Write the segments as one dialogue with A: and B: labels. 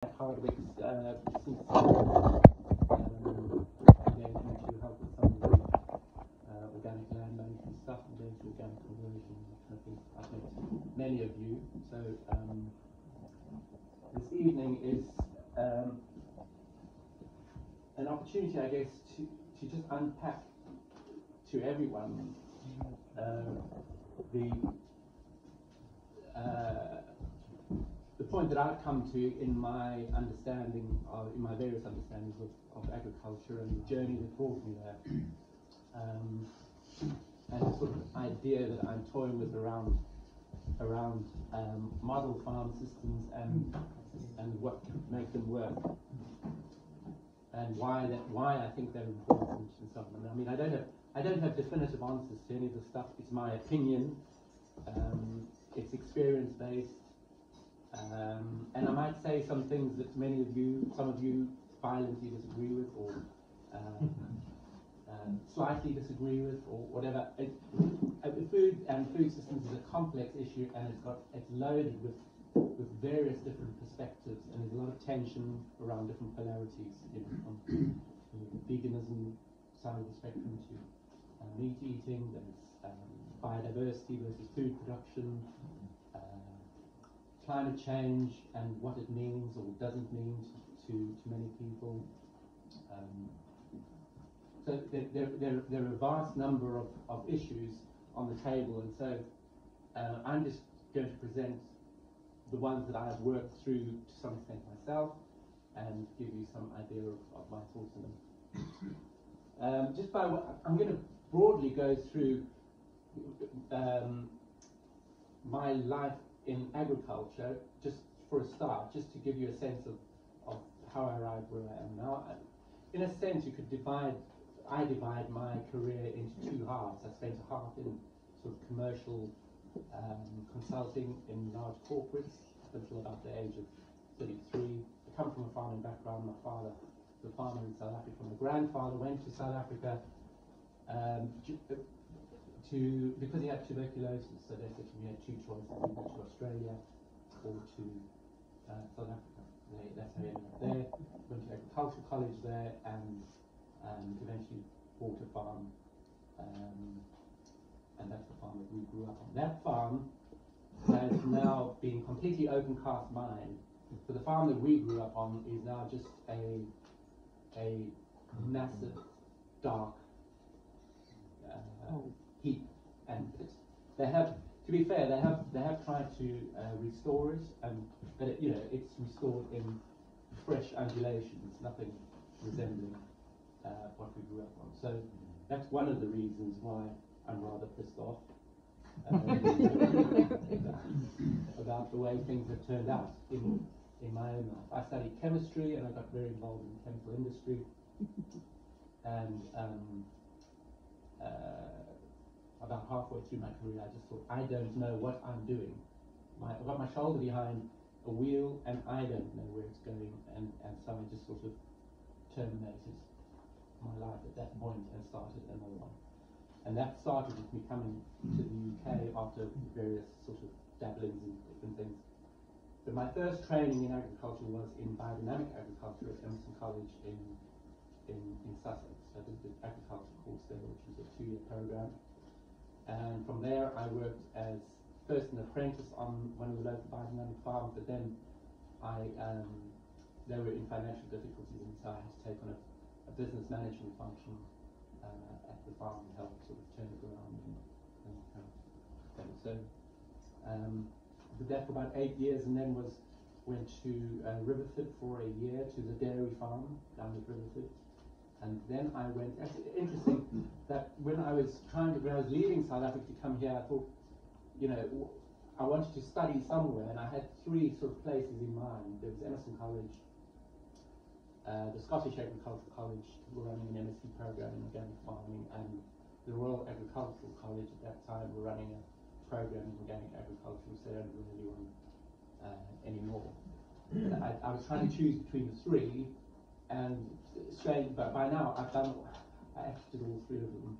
A: Hardwick's since engagement to help with some of the organic land management stuff and going to organic conversion. I think I've met many of you. So this evening is an opportunity, I guess, to just unpack to everyone the point that I've come to in my understanding, in my various understandings of agriculture and the journey that brought me there, and the sort of idea that I'm toying with around model farm systems and what can make them work, and why I think they're important and so on. I mean, I don't have definitive answers to any of the stuff. It's my opinion. It's experience based. And I might say some things that some of you violently disagree with, or slightly disagree with, or whatever. Food and food systems is a complex issue, and it's loaded with various different perspectives, and there's a lot of tension around different polarities, from veganism side of the spectrum to meat eating. There's biodiversity versus food production. Climate change and what it means or doesn't mean to many people. So there are a vast number of issues on the table, and so I'm just going to present the ones that I've worked through to some extent myself and give you some idea of my thoughts on them. I'm going to broadly go through my life in agriculture, just for a start, just to give you a sense of how I arrived where I am now. In a sense, I divide my career into two halves. I spent a half in sort of commercial consulting in large corporates until about the age of 33. I come from a farming background. My father was a farmer in South Africa. My grandfather went to South Africa because he had tuberculosis, so they said to me, he had two choices: either to Australia or to South Africa. That's how he ended up there. Went to agricultural college there, and eventually bought a farm, and that's the farm that we grew up on. That farm has now been completely open cast mine. So the farm that we grew up on is now just a massive dark heap and pit. They have, to be fair, they have tried to restore it, but it's restored in fresh undulations, nothing resembling what we grew up on. So that's one of the reasons why I'm rather pissed off about the way things have turned out in my own life. I studied chemistry and I got very involved in the chemical industry, and about halfway through my career, I just thought, I don't know what I'm doing. I've got my shoulder behind a wheel, and I don't know where it's going, and so I just sort of terminated my life at that point and started another one. And that started with me coming to the UK after various sort of dabblings in different things. But my first training in agriculture was in biodynamic agriculture at Emerson College in Sussex. So I did the agriculture course there, which was a 2-year program. And from there, I worked as first an apprentice on one of the local biodynamic farms, but then they were in financial difficulties, and so I had to take on a business management function at the farm and help sort of turn it around and kind of thing. So did that for about 8 years, and then went to Riverford for a year to the dairy farm down at Riverford. And then I went. Actually, interesting that when I was leaving South Africa to come here, I thought, I wanted to study somewhere, and I had 3 sort of places in mind. There was Emerson College, the Scottish Agricultural College, who were running an MSc program in organic farming, and the Royal Agricultural College at that time were running a program in organic agriculture, which they don't really run anymore. I was trying to choose between the 3. And strange, but by now I actually did all 3 of them.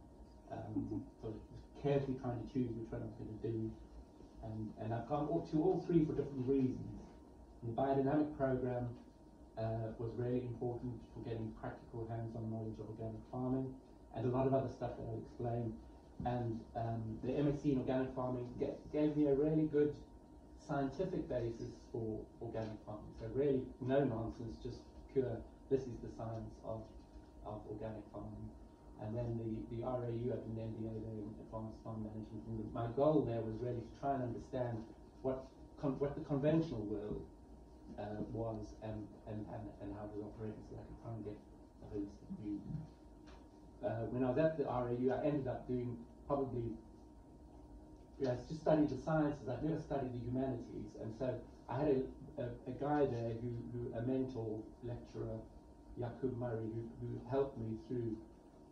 A: So carefully trying to choose which one I was going to do, and I've gone to all 3 for different reasons. In the biodynamic program, was really important for getting practical hands-on knowledge of organic farming, and a lot of other stuff that I'll explain. And the MSc in organic farming gave me a really good scientific basis for organic farming. So really no nonsense, just pure, this is the science of organic farming. And then the RAU, I did an MBA there in advanced farm management. And my goal there was really to try and understand what the conventional world was and how it was operating, so I could try and get a holistic view. When I was at the RAU, I ended up doing probably, I just studied the sciences. I'd never studied the humanities, and so I had a guy there a mentor, lecturer, Yakub Murray, who helped me through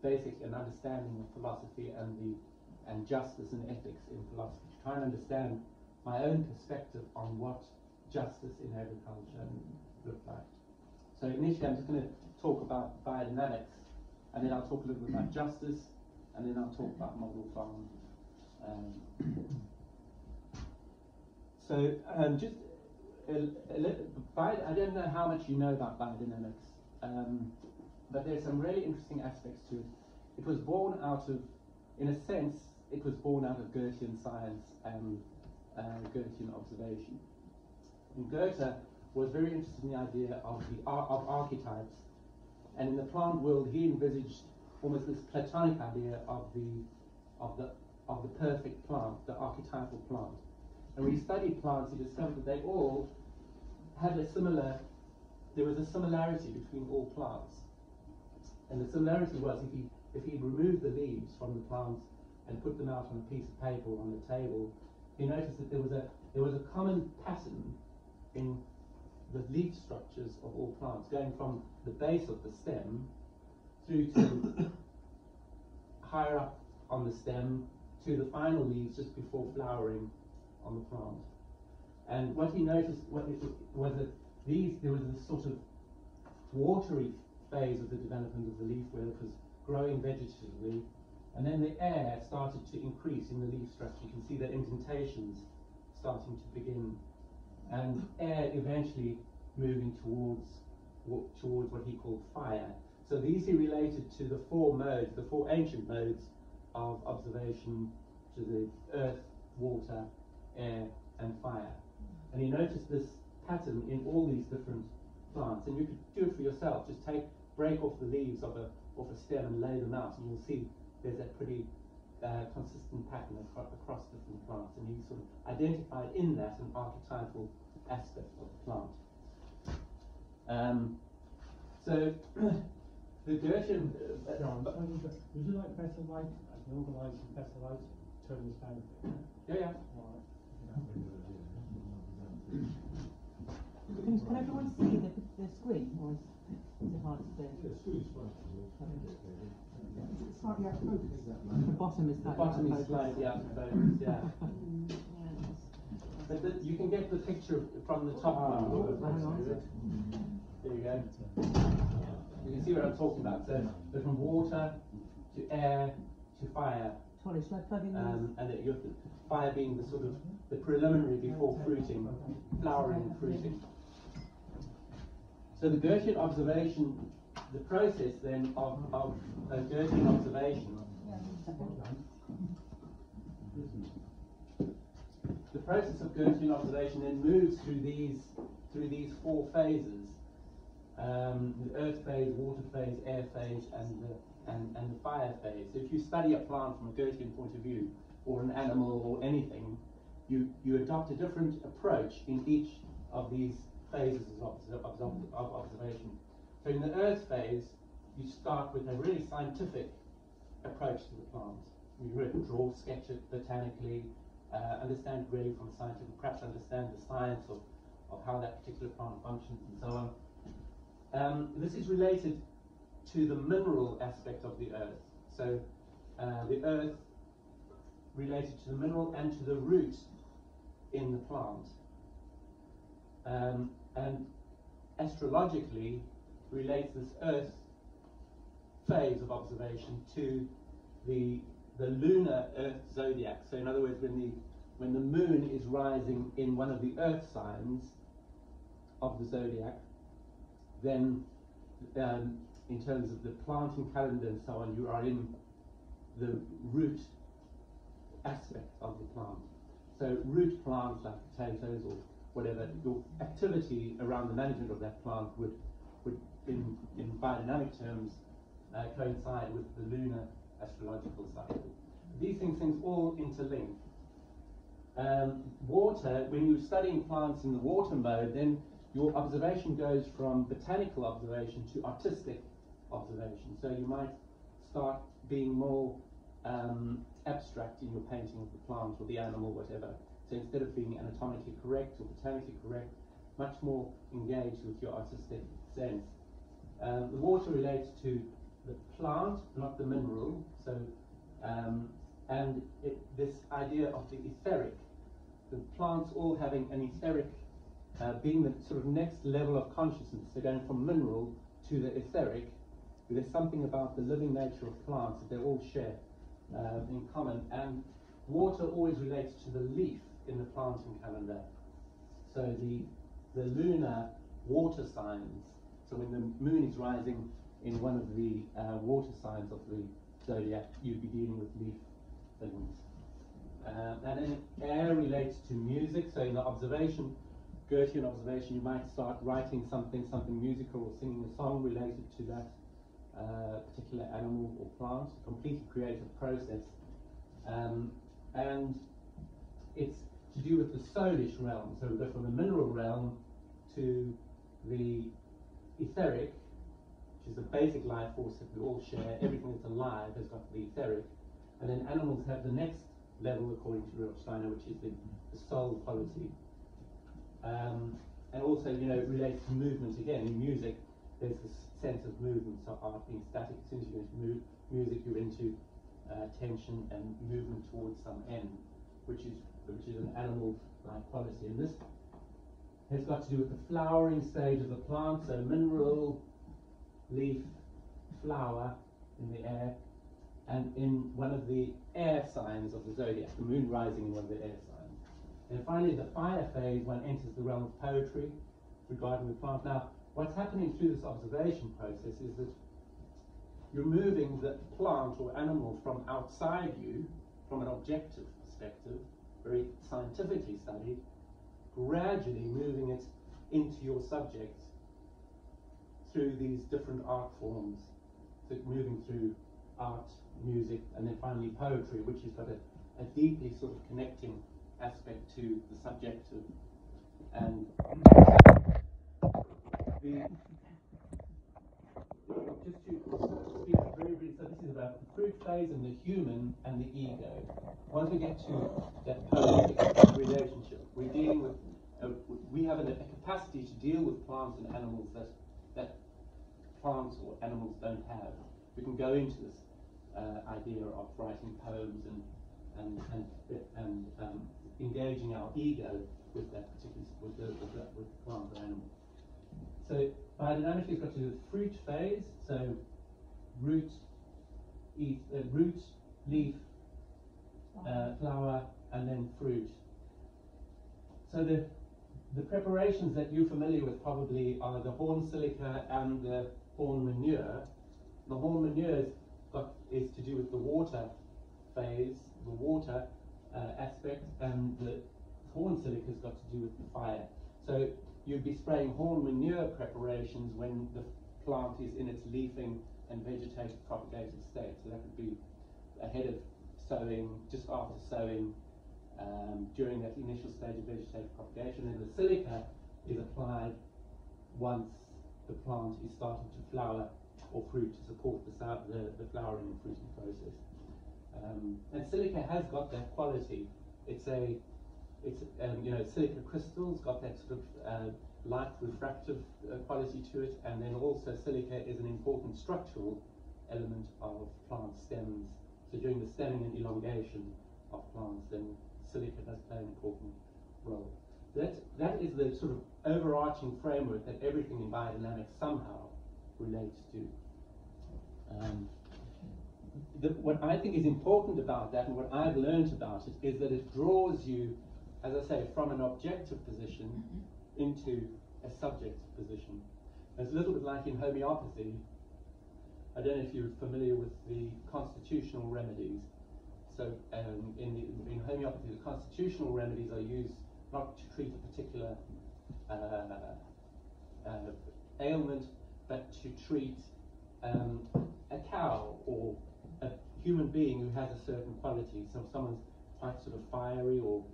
A: basic an understanding of philosophy and justice and ethics in philosophy, to try and understand my own perspective on what justice in agriculture looked like. So initially I'm just going to talk about biodynamics, and then I'll talk a little bit about justice, and then I'll talk about model farm. Just I don't know how much you know about biodynamics, but there's some really interesting aspects to it. It was born out of, in a sense, it was born out of Goethean science and Goethean observation. And Goethe was very interested in the idea of archetypes, and in the plant world he envisaged almost this Platonic idea of the perfect plant, the archetypal plant. And when he studied plants, he discovered that they all had there was a similarity between all plants. And the similarity was if he removed the leaves from the plants and put them out on a piece of paper on the table, he noticed that there was a common pattern in the leaf structures of all plants, going from the base of the stem through to higher up on the stem to the final leaves just before flowering on the plant. And what he noticed was that there was this sort of watery phase of the development of the leaf where it was growing vegetatively, and then the air started to increase in the leaf structure. You can see the indentations starting to begin, and air eventually moving towards what he called fire. So these he related to the four ancient modes of observation, to the earth, water, air, and fire. And he noticed this pattern in all these different plants, and you could do it for yourself. Just break off the leaves of a stem and lay them out, and you'll see there's a pretty consistent pattern across different plants. And he sort of identified in that an archetypal aspect of the plant. So the Goethean.
B: Would you like better light? I can organise some better light. Turn this down a bit.
A: Yeah.
B: Right.
C: Can everyone see the screen, or is it hard to see?
B: The screen's fine.
C: It's slightly out of focus. The bottom is
A: Slightly out of focus, yeah. But you can get the picture from the top one. There you go. You can see what I'm talking about. So from water to air to fire.
C: Sorry, should I plug in
A: and you have the fire being the sort of the preliminary before fruiting, flowering and fruiting. So the Goethean observation, the process then of Goethean observation, the process of Goethean observation then moves through these four phases: the earth phase, water phase, air phase, and the fire phase. So if you study a plant from a Goethean point of view, or an animal or anything, you adopt a different approach in each of these phases of observation. So in the earth phase, you start with a really scientific approach to the plant. You draw, sketch it botanically, understand really from scientific, perhaps understand the science of how that particular plant functions and so on. This is related to the mineral aspect of the earth. So the earth related to the mineral and to the root in the plant. And astrologically relates this earth phase of observation to the lunar earth zodiac. So in other words, when the moon is rising in one of the earth signs of the zodiac, then in terms of the planting calendar and so on, you are in the root aspect of the plant. So root plants like potatoes or whatever, your activity around the management of that plant would in biodynamic terms, coincide with the lunar astrological cycle. These things all interlink. Water, when you're studying plants in the water mode, then your observation goes from botanical observation to artistic observation. So you might start being more abstract in your painting of the plant or the animal, whatever. So instead of being anatomically correct or botanically correct, much more engaged with your artistic sense. The water relates to the plant, not the mineral. So, and this idea of the etheric, the plants all having an etheric, being the sort of next level of consciousness. So going from mineral to the etheric, there's something about the living nature of plants that they all share in common. And water always relates to the leaf in the planting calendar. So the lunar water signs, so when the moon is rising in one of the water signs of the zodiac, you'd be dealing with leaf things. And then air relates to music, so in the observation, Goethean observation, you might start writing something musical or singing a song related to that particular animal or plant, a completely creative process. And it's to do with the soulish realm, so we go from the mineral realm to the etheric, which is the basic life force that we all share. Everything that's alive has got the etheric, and then animals have the next level according to Rudolf Steiner, which is the soul quality. And also, it relates to movement again. In music, there's this sense of movement, so art being static. As soon as you go into music, you're into tension and movement towards some end, which is an animal-like quality. And this has got to do with the flowering stage of the plant, so mineral, leaf, flower in the air, and in one of the air signs of the zodiac, the moon rising in one of the air signs. And finally, the fire phase, one enters the realm of poetry regarding the plant. Now, what's happening through this observation process is that you're moving the plant or animal from outside you, from an objective perspective, very scientifically studied, gradually moving it into your subject through these different art forms. So moving through art, music, and then finally poetry, which has got a deeply sort of connecting aspect to the subjective. And just to speak very briefly, so this is about the fruit phase and the human and the ego. Once we get to that poetic relationship, we're dealing with, we have a capacity to deal with plants and animals that plants or animals don't have. We can go into this idea of writing poems and engaging our ego with that particular with the plant or animal. So biodynamic has got to do with fruit phase, so root, leaf, flower, and then fruit. So the preparations that you're familiar with probably are the horn silica and the horn manure. The horn manure is to do with the water phase, the water aspect, and the horn silica has got to do with the fire. So you'd be spraying horn manure preparations when the plant is in its leafing and vegetative propagative state. So that would be ahead of sowing, just after sowing, during that initial stage of vegetative propagation. And the silica is applied once the plant is starting to flower or fruit to support the flowering and fruiting process. And silica has got that quality. It's silica crystals got that sort of light refractive quality to it, and then also silica is an important structural element of plant stems. So during the stemming and elongation of plants, then silica does play an important role. That is the sort of overarching framework that everything in biodynamics somehow relates to. What I think is important about that, and what I've learned about it, is that it draws you, as I say, from an objective position into a subjective position. It's a little bit like in homeopathy. I don't know if you're familiar with the constitutional remedies. So in homeopathy, the constitutional remedies are used not to treat a particular ailment, but to treat a cow or a human being who has a certain quality. So if someone's quite sort of fiery, or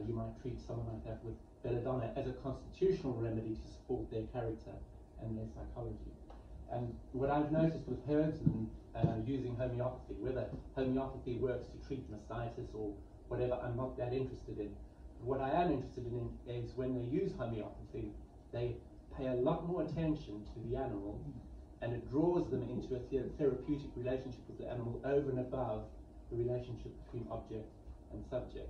A: you might treat someone like that with belladonna as a constitutional remedy to support their character and their psychology. And what I've noticed with herbs and using homeopathy, whether homeopathy works to treat mastitis or whatever, I'm not that interested in. What I am interested in is when they use homeopathy, they pay a lot more attention to the animal, and it draws them into a therapeutic relationship with the animal over and above the relationship between object and subject.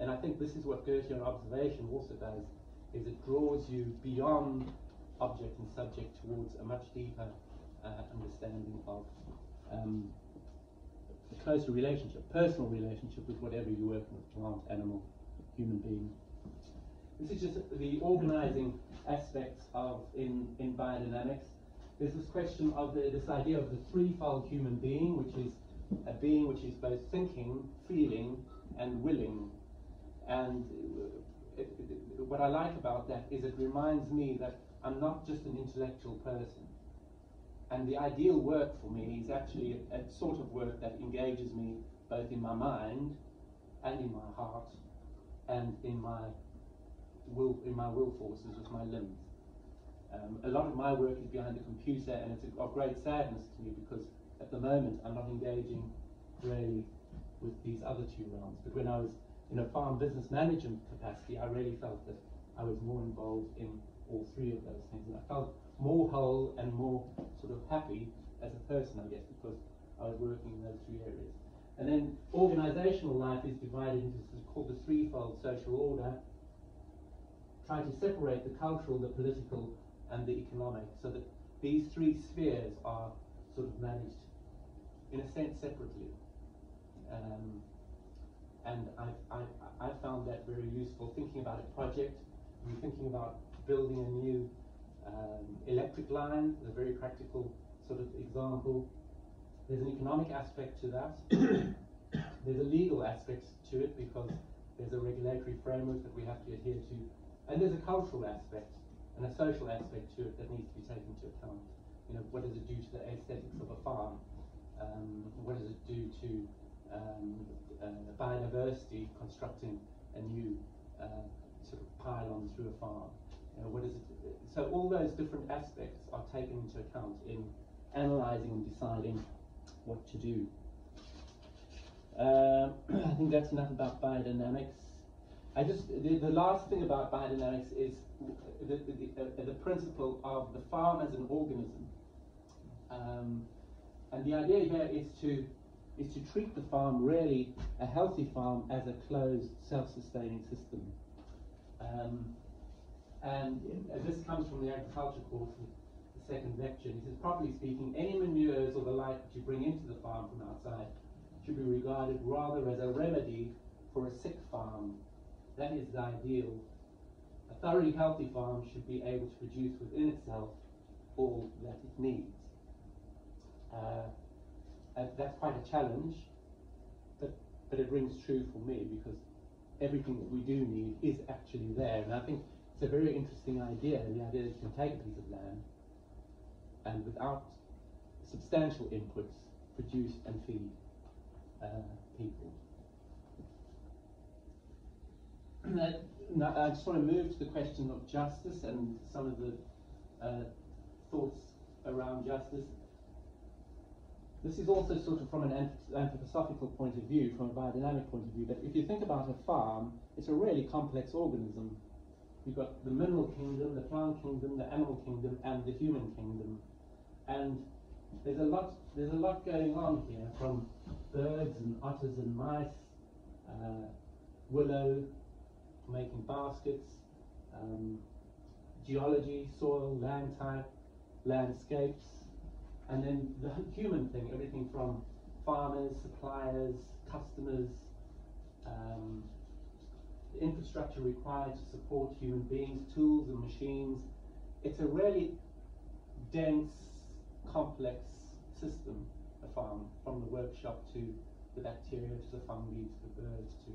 A: And I think this is what Goethean observation also does, is it draws you beyond object and subject towards a much deeper understanding of a closer relationship, personal relationship with whatever you're working with, plant, animal, human being. This is just the organizing aspects of in biodynamics. There's this question of this idea of the threefold human being, which is a being which is both thinking, feeling, and willing. And what I like about that is it reminds me that I'm not just an intellectual person. And the ideal work for me is actually a sort of work that engages me both in my mind and in my heart and in my will forces with my limbs. A lot of my work is behind the computer, and it's of great sadness to me because at the moment I'm not engaging really with these other two realms. But when I was in a farm business management capacity, I really felt that I was more involved in all three of those things, and I felt more whole and more sort of happy as a person, I guess, because I was working in those three areas. And then organizational life is divided into what's called the threefold social order, trying to separate the cultural, the political, and the economic, so that these three spheres are sort of managed in a sense separately. And I found that very useful, thinking about a project, and thinking about building a new electric line, a very practical sort of example. There's an economic aspect to that. There's a legal aspect to it, because there's a regulatory framework that we have to adhere to. And there's a cultural aspect and a social aspect to it that needs to be taken into account. You know, what does it do to the aesthetics of a farm? What does it do to biodiversity, constructing a new sort of pylon through a farm? You know, what is it? So all those different aspects are taken into account in analysing and deciding what to do. I think that's enough about biodynamics. The last thing about biodynamics is the principle of the farm as an organism. And the idea here is to treat the farm, really a healthy farm, as a closed, self-sustaining system. And this comes from the agriculture course, the second lecture. He says, properly speaking, any manures or the like that you bring into the farm from outside should be regarded rather as a remedy for a sick farm. That is the ideal. A thoroughly healthy farm should be able to produce within itself all that it needs. That's quite a challenge, but it rings true for me, because everything that we do need is actually there. And I think it's a very interesting idea, the idea that you can take a piece of land and without substantial inputs produce and feed people. Now, I just want to move to the question of justice and some of the thoughts around justice. This is also sort of from an anthroposophical point of view, from a biodynamic point of view, that if you think about a farm, it's a really complex organism. You've got the mineral kingdom, the plant kingdom, the animal kingdom, and the human kingdom. And there's a lot going on here, from birds and otters and mice, willow, making baskets, geology, soil, land type, landscapes, and then the human thing, everything from farmers, suppliers, customers, the infrastructure required to support human beings, tools and machines. It's a really dense, complex system, a farm, from the workshop to the bacteria, to the fungi, to the birds, to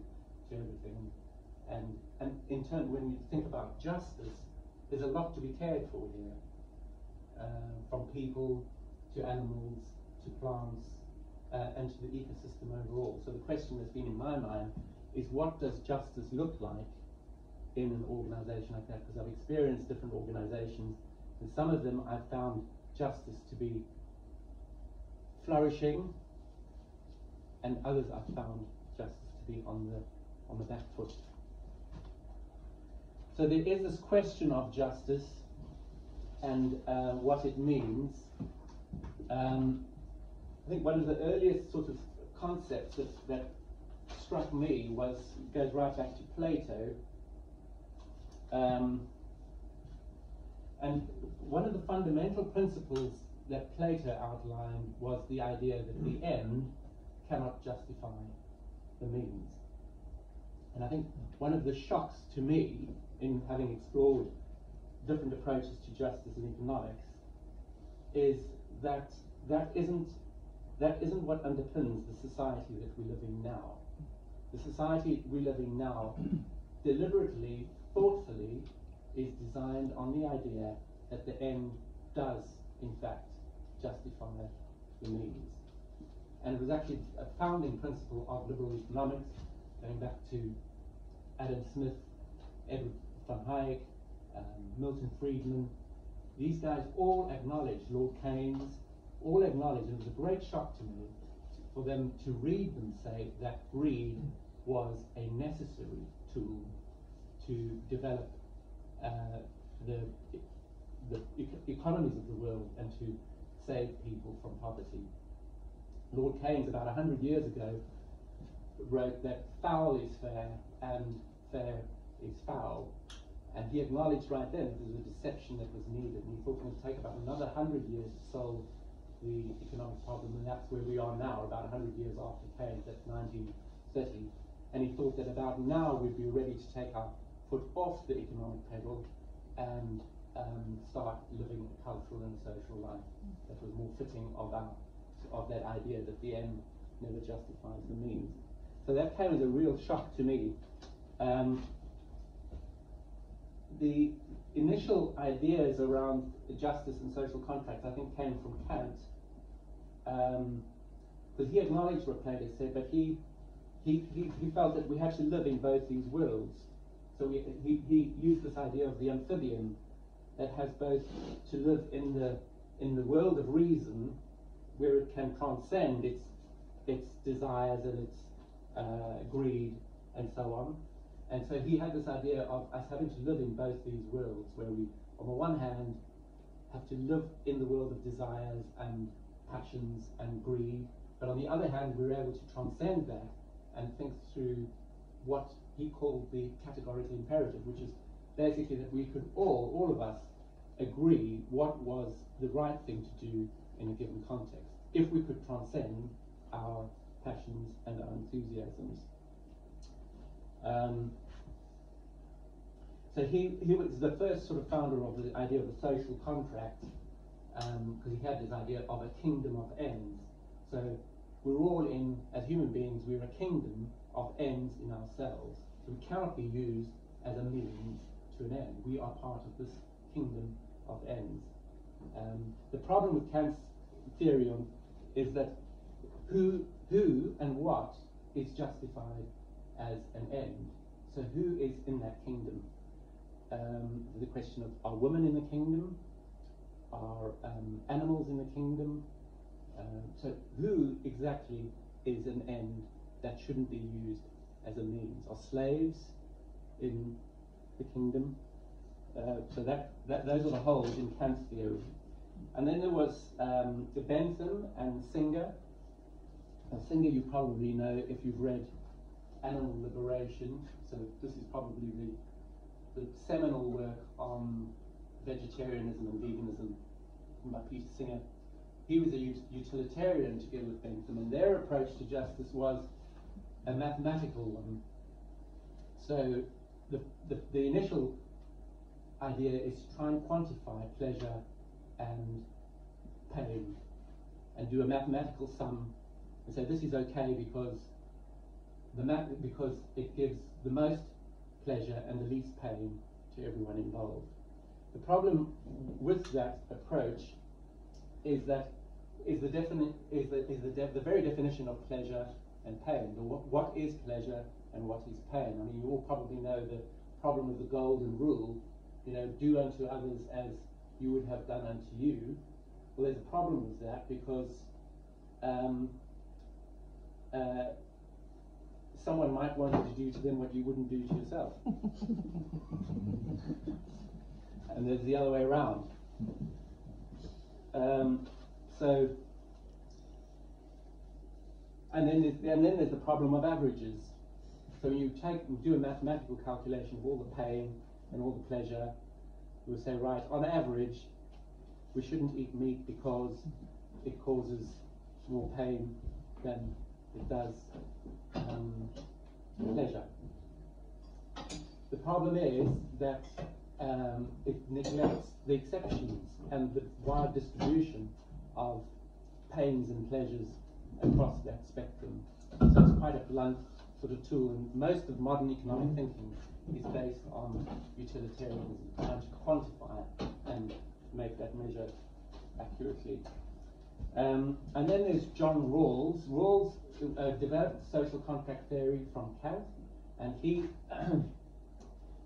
A: everything. And in turn, when you think about justice, there's a lot to be cared for here, from people to animals to plants and to the ecosystem overall. So the question that's been in my mind is, what does justice look like in an organisation like that? Because I've experienced different organisations, and some of them I've found justice to be flourishing, and others I've found justice to be on the back foot. So there is this question of justice and what it means. I think one of the earliest sort of concepts that struck me goes right back to Plato. And one of the fundamental principles that Plato outlined was the idea that the end cannot justify the means. And I think one of the shocks to me in having explored different approaches to justice in economics is that that isn't what underpins the society that we live in now. The society we live in now deliberately, thoughtfully, is designed on the idea that the end does, in fact, justify the means. And it was actually a founding principle of liberal economics, going back to Adam Smith, Edward von Hayek, Milton Friedman. These guys all acknowledged, Lord Keynes, all acknowledged, and it was a great shock to me for them to read them say that greed was a necessary tool to develop the economies of the world and to save people from poverty. Lord Keynes, about 100 years ago, wrote that foul is fair and fair is foul. And he acknowledged right then that there was a deception that was needed. And he thought it would take about another 100 years to solve the economic problem. And that's where we are now, about 100 years after Keynes, that's 1930. And he thought that about now we'd be ready to take our foot off the economic pedal and start living a cultural and social life that was more fitting of that idea that the end never justifies the means. So that came as a real shock to me. The initial ideas around justice and social contracts, I think, came from Kant, because he acknowledged what Plato said, but he felt that we had to live in both these worlds. So he used this idea of the amphibian that has both to live in the world of reason, where it can transcend its desires and its greed and so on. And so he had this idea of us having to live in both these worlds, where we, on the one hand, have to live in the world of desires and passions and greed, but on the other hand, we're able to transcend that and think through what he called the categorical imperative, which is basically that we could all of us, agree what was the right thing to do in a given context, if we could transcend our passions and our enthusiasms. So he was the first sort of founder of the idea of the social contract, because he had this idea of a kingdom of ends. So we're all as human beings, we're a kingdom of ends in ourselves. So we cannot be used as a means to an end. We are part of this kingdom of ends. The problem with Kant's theory is that who and what is justified as an end. So who is in that kingdom? The question of, are women in the kingdom? Are animals in the kingdom? So who exactly is an end that shouldn't be used as a means? Are slaves in the kingdom? So those are the holes in Kant's theory. And then there was Bentham and Singer. Singer you probably know if you've read Animal Liberation. So this is probably the seminal work on vegetarianism and veganism by Peter Singer. He was a utilitarian together with Bentham, and their approach to justice was a mathematical one. So the initial idea is to try and quantify pleasure and pain, and do a mathematical sum and say this is okay because because it gives the most pleasure and the least pain to everyone involved. The problem with that approach is that the very definition of pleasure and pain. What is pleasure and what is pain? I mean, you all probably know the problem of the golden rule. You know, do unto others as you would have done unto you. Well, there's a problem with that because someone might want you to do to them what you wouldn't do to yourself. And there's the other way around. And then there's the problem of averages. So when you do a mathematical calculation of all the pain and all the pleasure, you will say, right, on average, we shouldn't eat meat because it causes more pain than it does pleasure. The problem is that it neglects the exceptions and the wide distribution of pains and pleasures across that spectrum. So it's quite a blunt sort of tool, and most of modern economic thinking is based on utilitarianism, trying to quantify and make that measure accurately. And then there's John Rawls. Rawls developed social contract theory from Kant, and he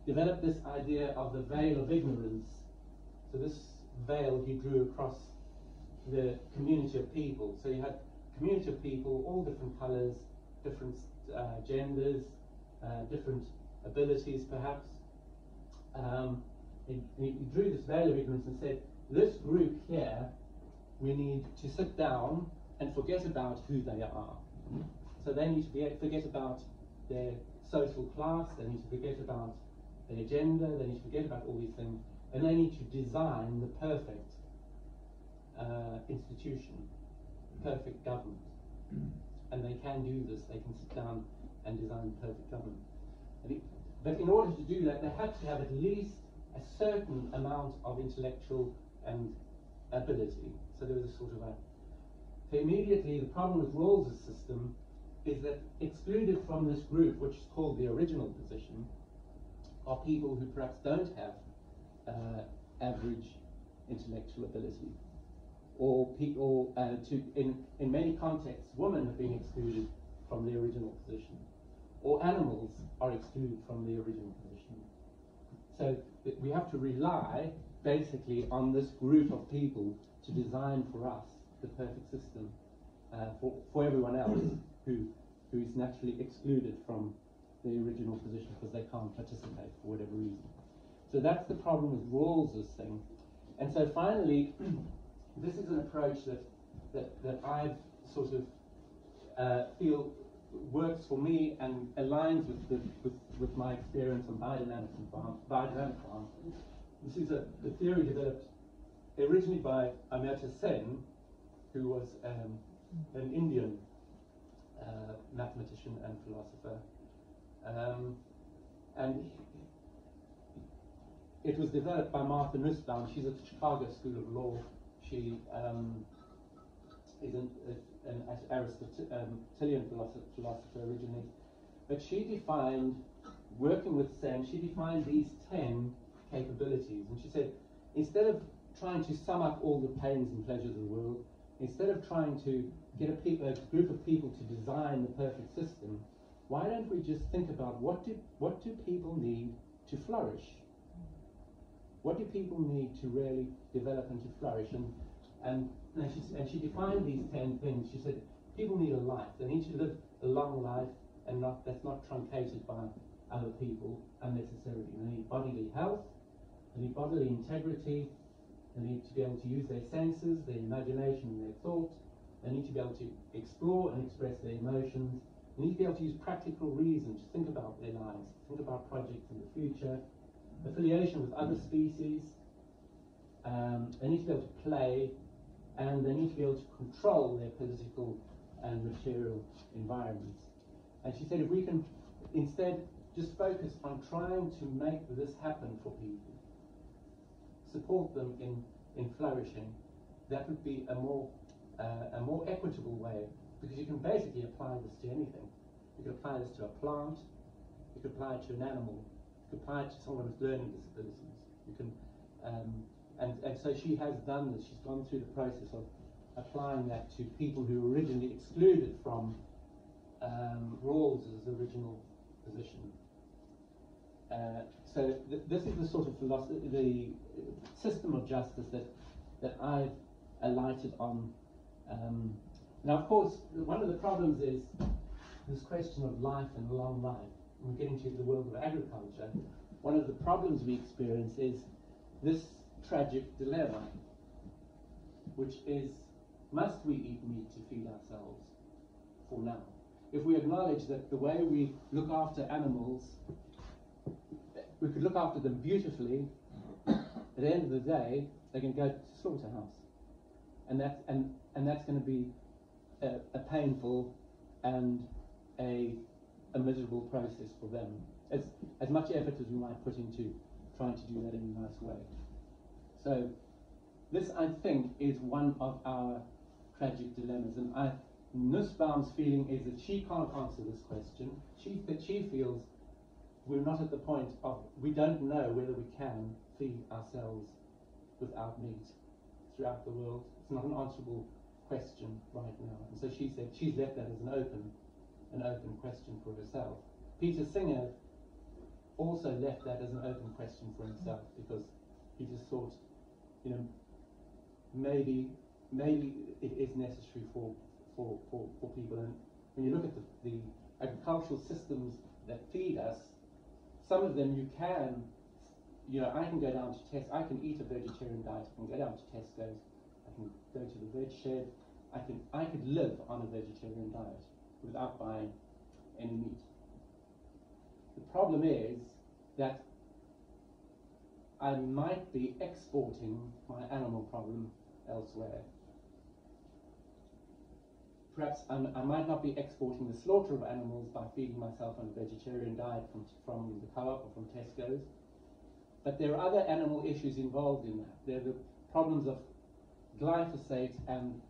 A: developed this idea of the veil of ignorance. So this veil he drew across the community of people. So you had a community of people, all different colours, different genders, different abilities perhaps. He drew this veil of ignorance and said, this group here, we need to sit down and forget about who they are. So they need to forget about their social class, they need to forget about their gender, they need to forget about all these things, and they need to design the perfect institution, perfect government. And they can do this, they can sit down and design perfect government. But in order to do that, they have to have at least a certain amount of intellectual and ability. So there was a sort of so immediately the problem with Rawls' system is that excluded from this group, which is called the original position, are people who perhaps don't have average intellectual ability, or people, in many contexts, women have been excluded from the original position, or animals are excluded from the original position. So we have to rely basically on this group of people to design for us the perfect system for everyone else who is naturally excluded from the original position because they can't participate for whatever reason. So that's the problem with Rawls' thing. And so finally, this is an approach that I've sort of feel works for me and aligns with my experience on biodynamic farms. This is a theory developed originally by Amartya Sen, who was an Indian mathematician and philosopher. And it was developed by Martha Nussbaum. She's at the Chicago School of Law. She is an Aristotelian philosopher originally. But she defined, working with Sen, she defined these 10 capabilities. And she said, instead of trying to sum up all the pains and pleasures of the world, instead of trying to get a group of people to design the perfect system, why don't we just think about what do people need to flourish? What do people need to really develop and to flourish? And she defined these 10 things. She said people need a life. They need to live a long life, and that's not truncated by other people unnecessarily. They need bodily health. They need bodily integrity. They need to be able to use their senses, their imagination, and their thought. They need to be able to explore and express their emotions. They need to be able to use practical reason to think about their lives, think about projects in the future, affiliation with other species. They need to be able to play, and they need to be able to control their political and material environments. And she said if we can instead just focus on trying to make this happen for people, support them in in flourishing, that would be a more equitable way, because you can basically apply this to anything. You could apply this to a plant, you could apply it to an animal, you could apply it to someone with learning disabilities. You can, and so she has done this. She's gone through the process of applying that to people who were originally excluded from Rawls's original position. So this is the sort of philosophy, the system of justice that I've alighted on. Now, of course, one of the problems is this question of life and long life. When we get into the world of agriculture, one of the problems we experience is this tragic dilemma, which is, must we eat meat to feed ourselves for now? If we acknowledge that the way we look after animals, we could look after them beautifully, at the end of the day, they can go to the slaughterhouse. And that's going to be a painful and a miserable process for them. As much effort as we might put into trying to do that in a nice way. So this, I think, is one of our tragic dilemmas. And Nussbaum's feeling is that she can't answer this question. She feels we're not at the point of, we don't know whether we can feed ourselves without meat throughout the world. It's not an answerable question right now. And so she said she's left that as an open question for herself. Peter Singer also left that as an open question for himself, because he just thought, you know, maybe it is necessary for people. And when you look at the agricultural systems that feed us, some of them you can, you know, I can go down to I can eat a vegetarian diet. I can go down to Tesco's. I can go to the veg shed. I could live on a vegetarian diet without buying any meat. The problem is that I might be exporting my animal problem elsewhere. Perhaps I might not be exporting the slaughter of animals by feeding myself on a vegetarian diet from the co-op or from Tesco's, but there are other animal issues involved in that. There are the problems of glyphosate and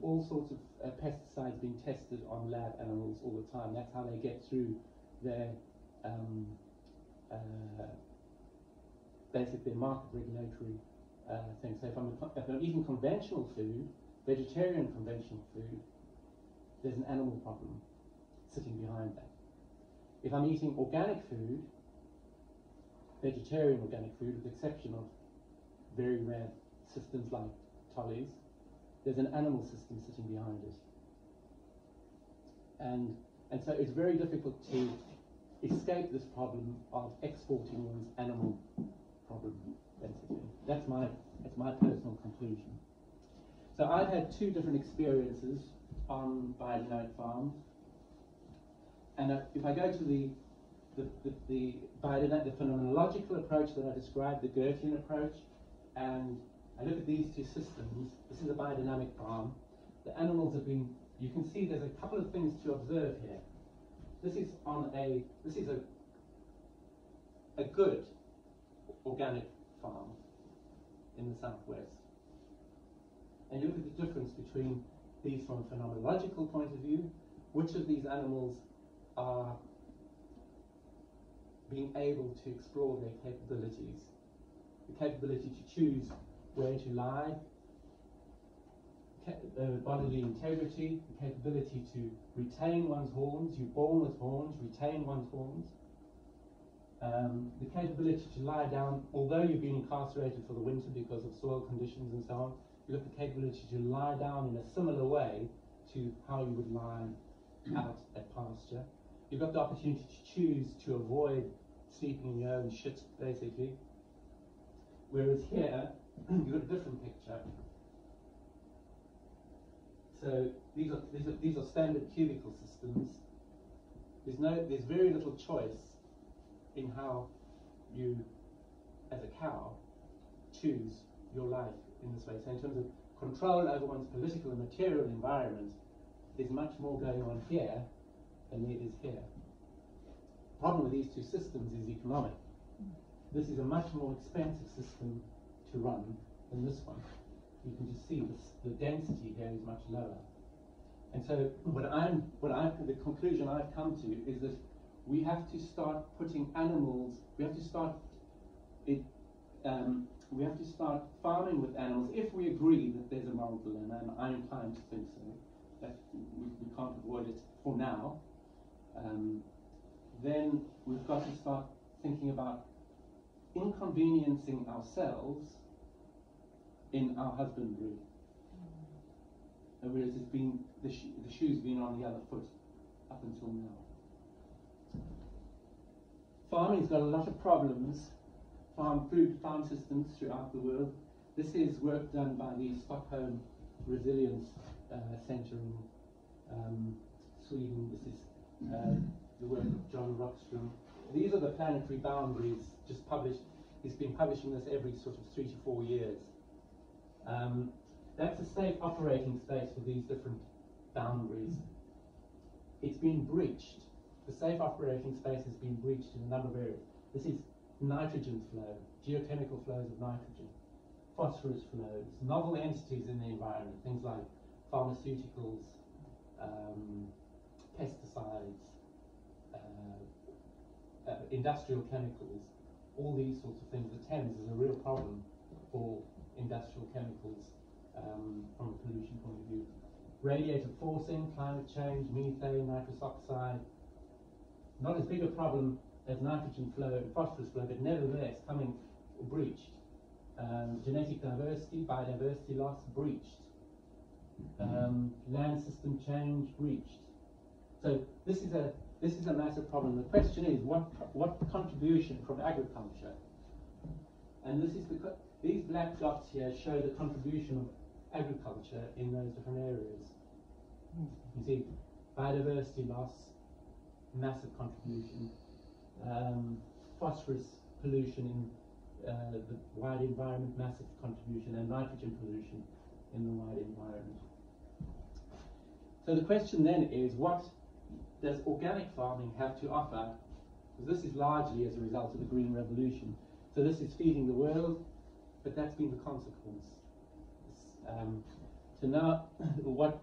A: all sorts of pesticides being tested on lab animals all the time. That's how they get through their basically market regulatory things. So if I'm eating conventional food, vegetarian conventional food, there's an animal problem sitting behind that. If I'm eating organic food, vegetarian organic food, with the exception of very rare systems like Tolly's, there's an animal system sitting behind it. And so it's very difficult to escape this problem of exporting one's animal problem, basically. That's my personal conclusion. So I've had two different experiences on biodynamic farms, and if I go to the phenomenological approach that I described, the Goethean approach, and I look at these two systems. This is a biodynamic farm. The animals have been, you can see there's a couple of things to observe here. This is a good organic farm in the southwest. And you look at the difference between these from a phenomenological point of view. Which of these animals are being able to explore their capabilities? The capability to choose where to lie, bodily integrity, the capability to retain one's horns. You're born with horns, retain one's horns. The capability to lie down, although you've been incarcerated for the winter because of soil conditions and so on, you've got the capability to lie down in a similar way to how you would lie out at pasture. You've got the opportunity to choose to avoid sleeping in your own shit, basically. Whereas here, you've got a different picture. So these are standard cubicle systems. There's very little choice in how you, as a cow, choose your life in this way. So in terms of control over one's political and material environment, there's much more going on here than there is here. The problem with these two systems is economic. This is a much more expensive system to run than this one. You can just see the density here is much lower. And so the conclusion I've come to is that we have to start putting animals, we have to start farming with animals if we agree that there's a moral dilemma, and I'm inclined to think so, that we can't avoid it for now. Then we've got to start thinking about inconveniencing ourselves in our husbandry. Whereas it's been the shoe's been on the other foot up until now. Farming's got a lot of problems. Farm systems throughout the world. This is work done by the Stockholm Resilience Centre in Sweden. This is the work of John Rockstrom. These are the planetary boundaries just published. He's been publishing this every sort of 3 to 4 years. That's a safe operating space for these different boundaries. It's been breached. The safe operating space has been breached in a number of areas. This is nitrogen flow, geochemical flows of nitrogen, phosphorus flows, novel entities in the environment, things like pharmaceuticals, pesticides, industrial chemicals, all these sorts of things. The Thames is a real problem for industrial chemicals from a pollution point of view. Radiative forcing, climate change, methane, nitrous oxide, not as big a problem as nitrogen flow and phosphorus flow, but nevertheless coming breached. Genetic diversity, biodiversity loss, breached. Land system change, breached. So this is a massive problem. The question is what contribution from agriculture? And this is because these black dots here show the contribution of agriculture in those different areas. You see biodiversity loss, massive contribution. Phosphorus pollution in the wide environment, massive contribution, and nitrogen pollution in the wide environment. So the question then is, what does organic farming have to offer? Because this is largely as a result of the Green Revolution. So this is feeding the world, but that's been the consequence. So now, what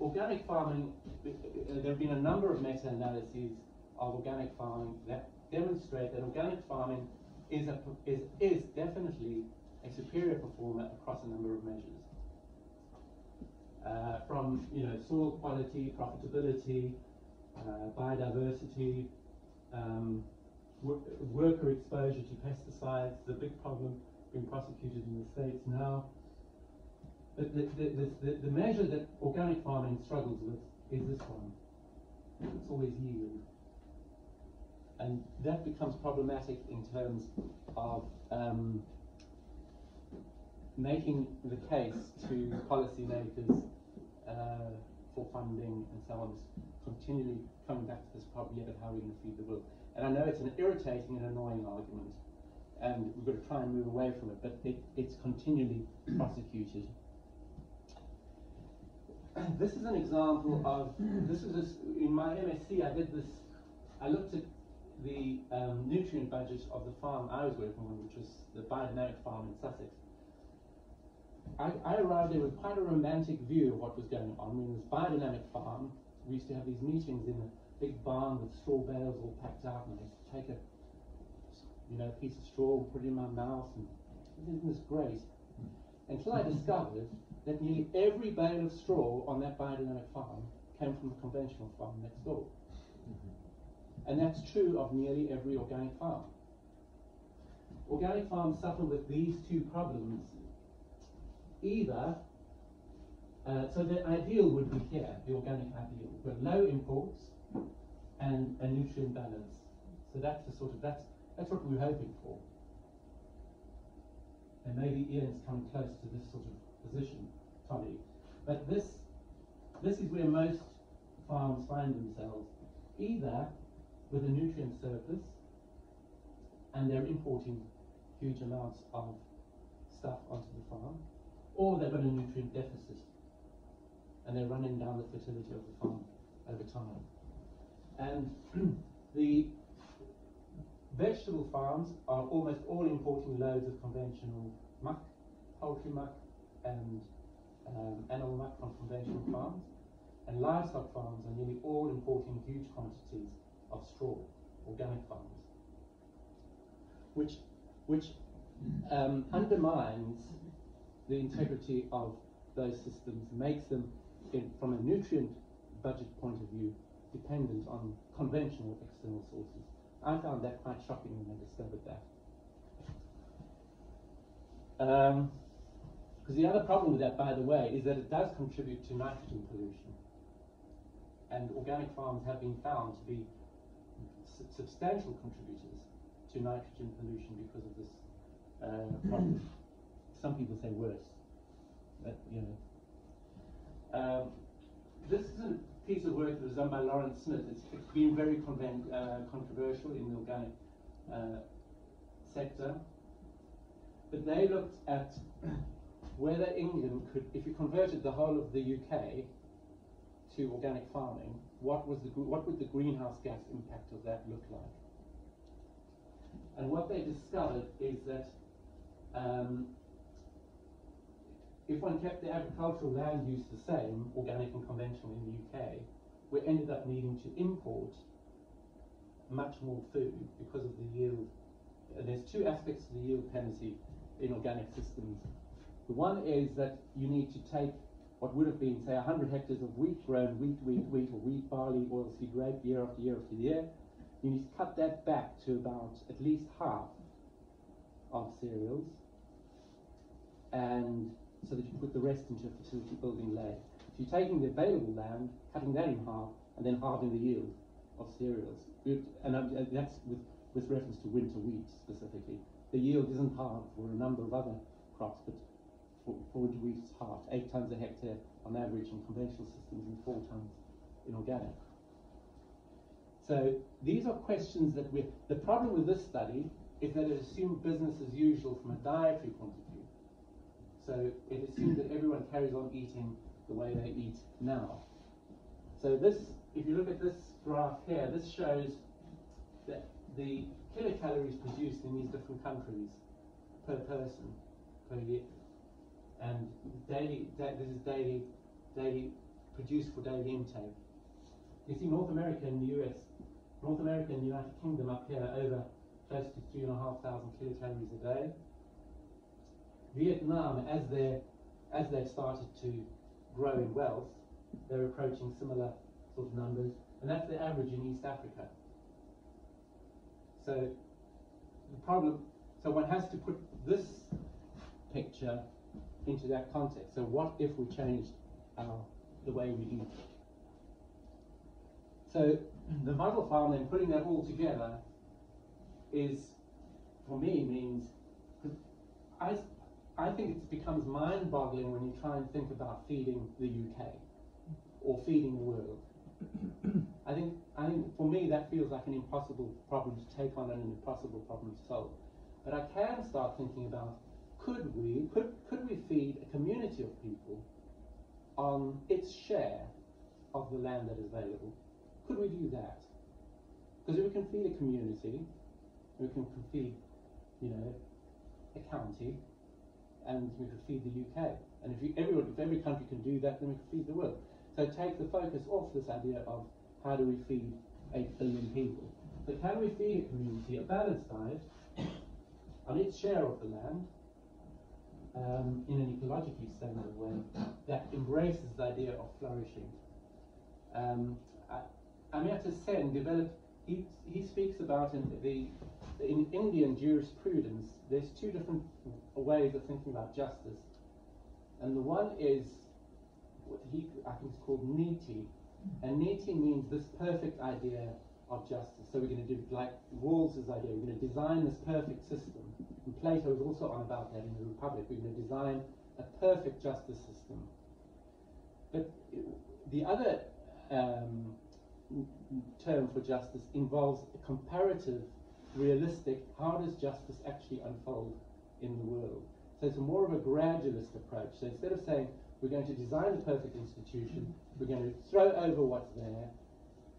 A: organic farming, there have been a number of meta-analyses of organic farming that demonstrate that organic farming is definitely a superior performer across a number of measures. From soil quality, profitability, biodiversity, worker exposure to pesticides, the big problem being prosecuted in the States now. But the measure that organic farming struggles with is this one. It's always yield. And that becomes problematic in terms of making the case to policymakers for funding and so on. Continually coming back to this problem yet of how we're going to feed the world. And I know it's an irritating and annoying argument, and we've got to try and move away from it, but it's continually prosecuted. This is an example of, in my MSc I did this, I looked at the nutrient budget of the farm I was working on, which was the biodynamic farm in Sussex. I arrived there with quite a romantic view of what was going on. In this biodynamic farm, we used to have these meetings in a big barn with straw bales all packed out, and I used to take a piece of straw and put it in my mouth, and isn't this great? Until I discovered that nearly every bale of straw on that biodynamic farm came from the conventional farm next door. And that's true of nearly every organic farm. Organic farms suffer with these two problems. Either, so the ideal would be here, the organic ideal, but low imports and a nutrient balance. So that's that's what we're hoping for. And maybe Ian's coming close to this sort of position, Tommy. But this is where most farms find themselves, either with a nutrient surplus and they're importing huge amounts of stuff onto the farm, or they've got a nutrient deficit and they're running down the fertility of the farm over time. And the vegetable farms are almost all importing loads of conventional muck poultry muck and animal muck from conventional farms, and livestock farms are nearly all importing huge quantities of straw, organic farms, which undermines the integrity of those systems, makes them, from a nutrient budget point of view, dependent on conventional external sources. I found that quite shocking when I discovered that. Because the other problem with that, by the way, is that it does contribute to nitrogen pollution. And organic farms have been found to be substantial contributors to nitrogen pollution because of this problem. Some people say worse, but you know. This is a piece of work that was done by Lawrence Smith. It's been very controversial in the organic sector. But they looked at whether England could, if you converted the whole of the UK to organic farming, what would the greenhouse gas impact of that look like? And what they discovered is that if one kept the agricultural land use the same, organic and conventional in the UK, we ended up needing to import much more food because of the yield. There's two aspects to the yield penalty in organic systems. The one is that you need to take what would have been, say, 100 hectares of wheat grown, wheat, or wheat, barley, oilseed rape, year after year after year. You need to cut that back to about at least half of cereals, and so that you can put the rest into a fertility building layer. So you're taking the available land, cutting that in half, and then halving the yield of cereals. And that's with reference to winter wheat specifically. The yield isn't halved for a number of other crops, but for winter wheat it's halved, 8 tons a hectare on average in conventional systems and 4 tons in organic. So these are questions that the problem with this study is that it assumed business as usual from a dietary point of view. So it assumed that everyone carries on eating the way they eat now. So this, if you look at this graph here, this shows that the kilocalories produced in these different countries per person per year, and this is daily produced for daily intake. You see North America and the US, North America and the United Kingdom up here over close to 3,500 kilocalories a day. Vietnam, as they've started to grow in wealth, they're approaching similar sort of numbers, and that's the average in East Africa. So the problem, so one has to put this picture into that context. So what if we changed the way we eat? So the model farm, then putting that all together, is, for me, means, I think it becomes mind-boggling when you try and think about feeding the UK or feeding the world. I think for me that feels like an impossible problem to take on and an impossible problem to solve. But I can start thinking about, could we feed a community of people on its share of the land that is available? Could we do that? Because if we can feed a community, we can feed, you know, a county, and we could feed the UK. And if every country can do that, then we can feed the world. So take the focus off this idea of how do we feed 8 billion people. So can we feed a community a balanced diet on its share of the land in an ecologically sustainable way that embraces the idea of flourishing? Amartya Sen developed, he speaks about in Indian jurisprudence, there's 2 different ways of thinking about justice. And the one is what I think is called niti. And niti means this perfect idea of justice. So we're going to do, like Rawls's idea, we're going to design this perfect system. And Plato is also on about that in the Republic. We're going to design a perfect justice system. But the other term for justice involves a comparative, realistic, how does justice actually unfold in the world? So it's more of a gradualist approach. So instead of saying we're going to design the perfect institution, we're going to throw over what's there,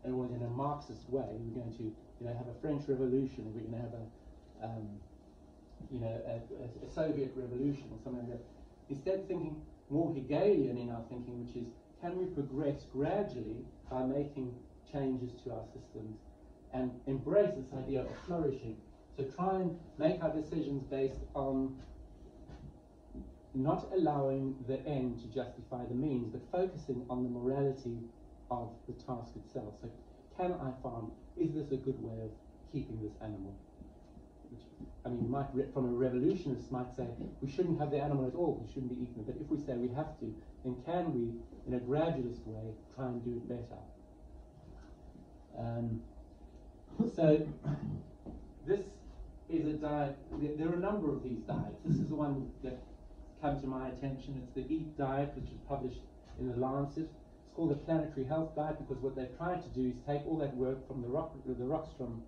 A: and in a Marxist way, we're going to have a French Revolution, we're going to have a Soviet Revolution or something like that. instead thinking more Hegelian in our thinking, which is, can we progress gradually by making changes to our systems and embrace this idea of flourishing? So try and make our decisions based on not allowing the end to justify the means, but focusing on the morality of the task itself. So can I farm? Is this a good way of keeping this animal? Which, I mean, you might, from a revolutionist, might say we shouldn't have the animal at all, we shouldn't be eaten. But if we say we have to, then can we, in a gradualist way, try and do it better? So this is a diet. There are a number of these diets. This is the one that come to my attention. It's the EAT diet, which is published in the Lancet. It's called the planetary health diet because what they've tried to do is take all that work from the Rockstrom,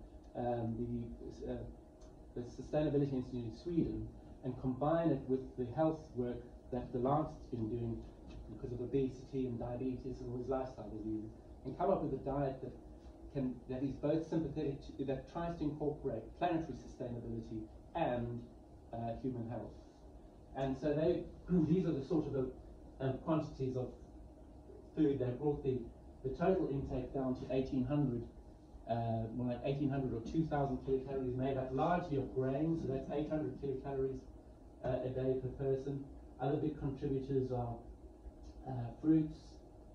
A: the Sustainability Institute in Sweden, and combine it with the health work that the Lancet's been doing because of obesity and diabetes and all these lifestyle diseases, and come up with a diet that is both sympathetic to, that tries to incorporate planetary sustainability and human health. And so these are the sort of quantities of food that brought the total intake down to 1,800, more like 1,800 or 2,000 kilocalories, made up largely of grains, so that's 800 kilocalories a day per person. Other big contributors are fruits,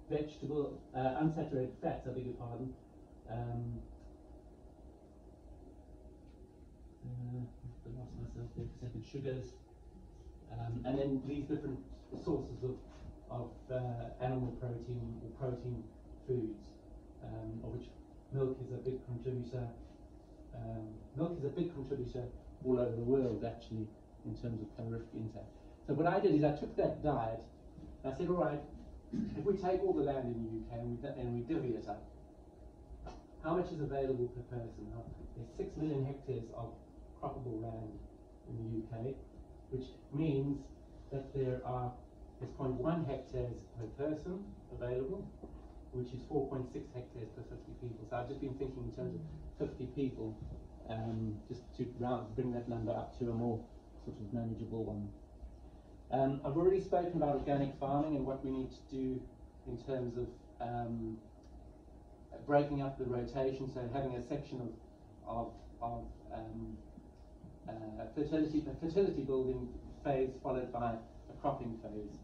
A: vegetable, unsaturated fats, I beg your pardon. I lost myself there for a second. Sugars, and then these different sources of animal protein or protein foods, of which milk is a big contributor. Milk is a big contributor all over the world, actually, in terms of calorific intake. So what I did is I took that diet and I said, all right, if we take all the land in the UK and we divvy it up, how much is available per person? There's 6 million hectares of croppable land in the UK, which means that there's 0.1 hectares per person available, which is 4.6 hectares per 50 people. So I've just been thinking in terms of 50 people, just to bring that number up to a more sort of manageable one. I've already spoken about organic farming and what we need to do in terms of breaking up the rotation, so having a section of fertility building phase followed by a cropping phase.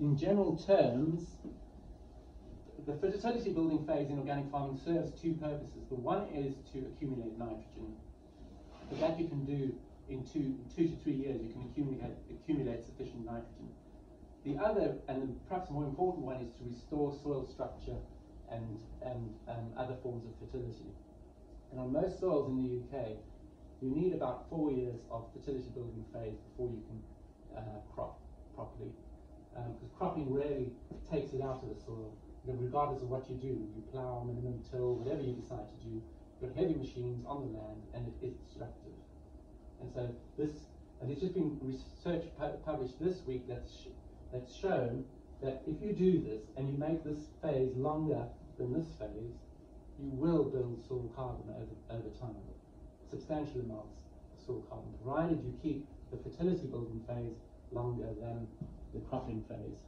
A: In general terms, the fertility building phase in organic farming serves two purposes. The one is to accumulate nitrogen, but that you can do in two to 3 years. You can accumulate sufficient nitrogen. The other, and perhaps more important one, is to restore soil structure and other forms of fertility. And on most soils in the UK, you need about 4 years of fertility building phase before you can crop properly. Because cropping rarely takes it out of the soil. Regardless of what you do, you plough, minimum till, whatever you decide to do, you've got heavy machines on the land and it is destructive. And so it's just been research published this week that's shown that if you do this and you make this phase longer than this phase, you will build soil carbon over time, substantial amounts of soil carbon, provided you keep the fertility building phase longer than the cropping phase.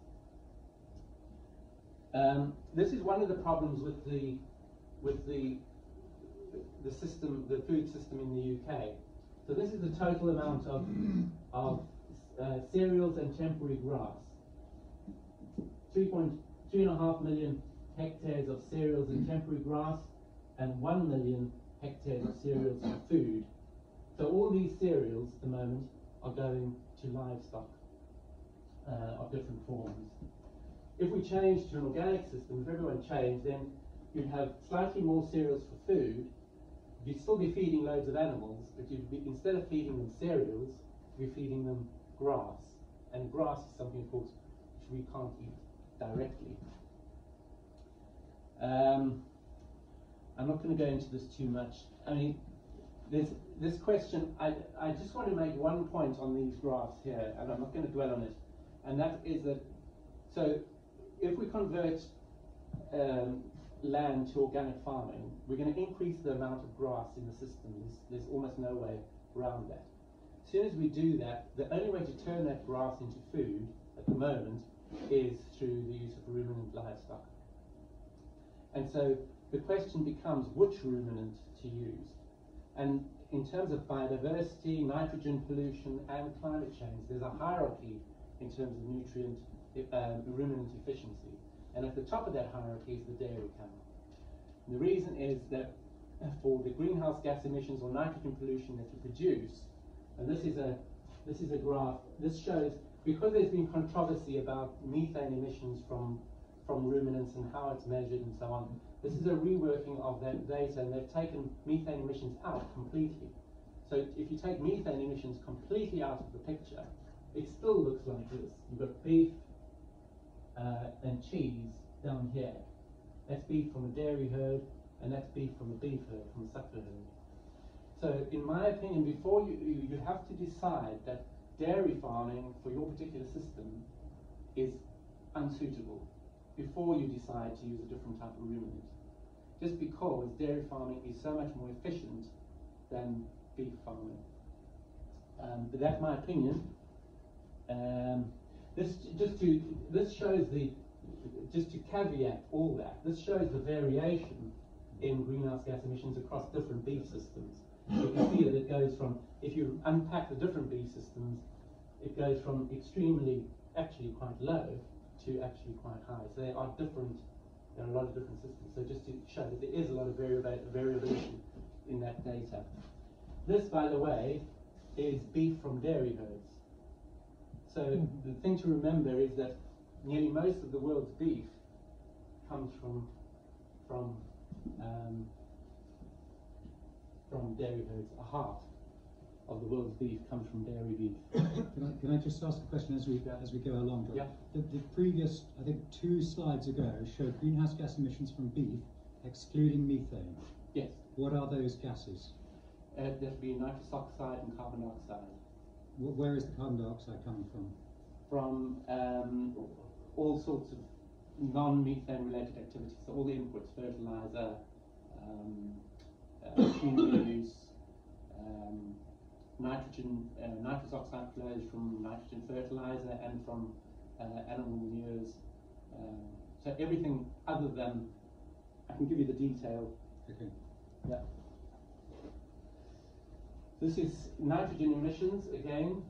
A: This is one of the problems with the system, the food system in the UK. So this is the total amount of cereals and temporary grass. 3.5 million hectares of cereals and temporary grass, and 1 million hectares of cereals and food. So all these cereals at the moment are going to livestock of different forms. If we change to an organic system, if everyone changed, then you'd have slightly more cereals for food. You'd still be feeding loads of animals, but you'd be, instead of feeding them cereals, you'd be feeding them grass. And grass is something, of course, which we can't eat directly. I'm not going to go into this too much. I mean, there's this question. I just want to make one point on these graphs here, and I'm not going to dwell on it. And that is that, so if we convert land to organic farming, we're going to increase the amount of grass in the system. There's almost no way around that. as soon as we do that, the only way to turn that grass into food at the moment is through the use of ruminant livestock. And so the question becomes which ruminant to use. And in terms of biodiversity, nitrogen pollution, and climate change, there's a hierarchy in terms of nutrient ruminant efficiency. And at the top of that hierarchy is the dairy cow. And the reason is that for the greenhouse gas emissions or nitrogen pollution that you produce, and this is a graph, this shows, because there's been controversy about methane emissions from ruminants and how it's measured and so on, this is a reworking of that data, and they've taken methane emissions out completely. So if you take methane emissions completely out of the picture, it still looks like this. You've got beef and cheese down here. That's beef from a dairy herd, and that's beef from a beef herd, from a suckler herd. So in my opinion, before you have to decide that dairy farming for your particular system is unsuitable before you decide to use a different type of ruminant. Just because dairy farming is so much more efficient than beef farming. But that's my opinion. This shows just to caveat all that, this shows the variation in greenhouse gas emissions across different beef systems. You can see that it goes from, if you unpack the different beef systems, it goes from extremely, actually quite low, to actually quite high. So there are a lot of different systems. So just to show that there is a lot of variability in that data. This, by the way, is beef from dairy herds. So the thing to remember is that nearly most of the world's beef comes from dairy herds. A half of the world's beef comes from dairy beef.
D: Can I just ask a question as we go along?
A: Yeah.
D: The previous, I think 2 slides ago, showed greenhouse gas emissions from beef, excluding methane.
A: Yes.
D: What are those gases?
A: There'd be nitrous oxide and carbon dioxide.
D: Where is the carbon dioxide coming from?
A: From all sorts of non-methane related activities. So all the inputs, fertilizer, machinery use, nitrous oxide flows from nitrogen fertilizer and from animal manures. So everything other than, I can give you the detail.
D: Okay.
A: Yeah. This is nitrogen emissions, again,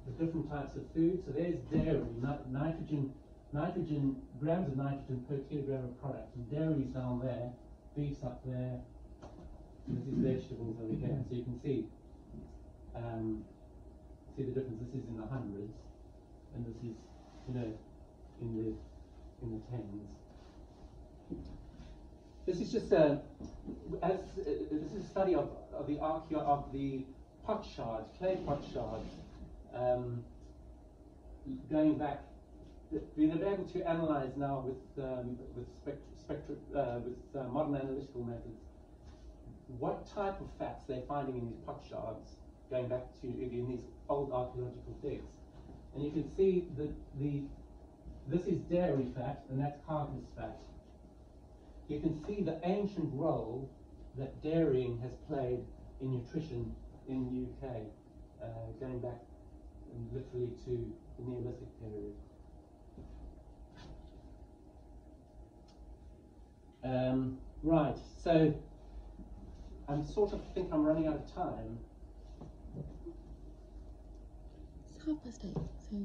A: the different types of food. So there's dairy, nitrogen, grams of nitrogen per kilogram of product. And dairy's down there, beef's up there, and this is vegetables over here. So you can see the difference. This is in the hundreds, and this is, in the tens. This is just this is a study of the pot shards, clay pot shards, going back. We've been able to analyze now with modern analytical methods what type of fats they're finding in these pot shards, going back to in these old archaeological digs, and you can see that this is dairy fat and that's carcass fat. You can see the ancient role that dairying has played in nutrition in the UK, going back literally to the Neolithic period. Right, so I think I'm running out of time.
E: It's 8:30, so.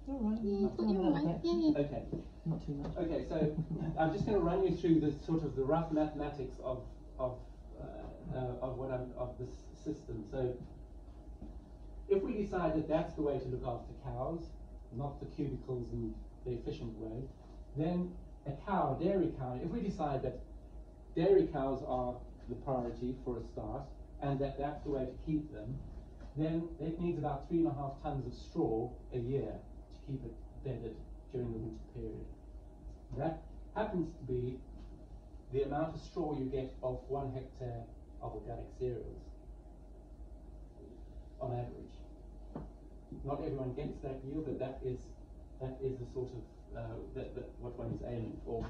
C: All right.
E: Yeah,
C: Not
E: you're
C: too
E: all
C: much.
E: right. Yeah.
A: Okay.
C: Not too much.
A: Okay, so I'm just going to run you through the rough mathematics of this system. So if we decide that that's the way to look after cows, not the cubicles and the efficient way, then a cow, a dairy cow, if we decide that dairy cows are the priority for a start, and that that's the way to keep them, then it needs about 3.5 tons of straw a year to keep it bedded during the winter period. That happens to be the amount of straw you get of 1 hectare of organic cereals on average. Not everyone gets that yield, but that is the sort of what one is aiming for.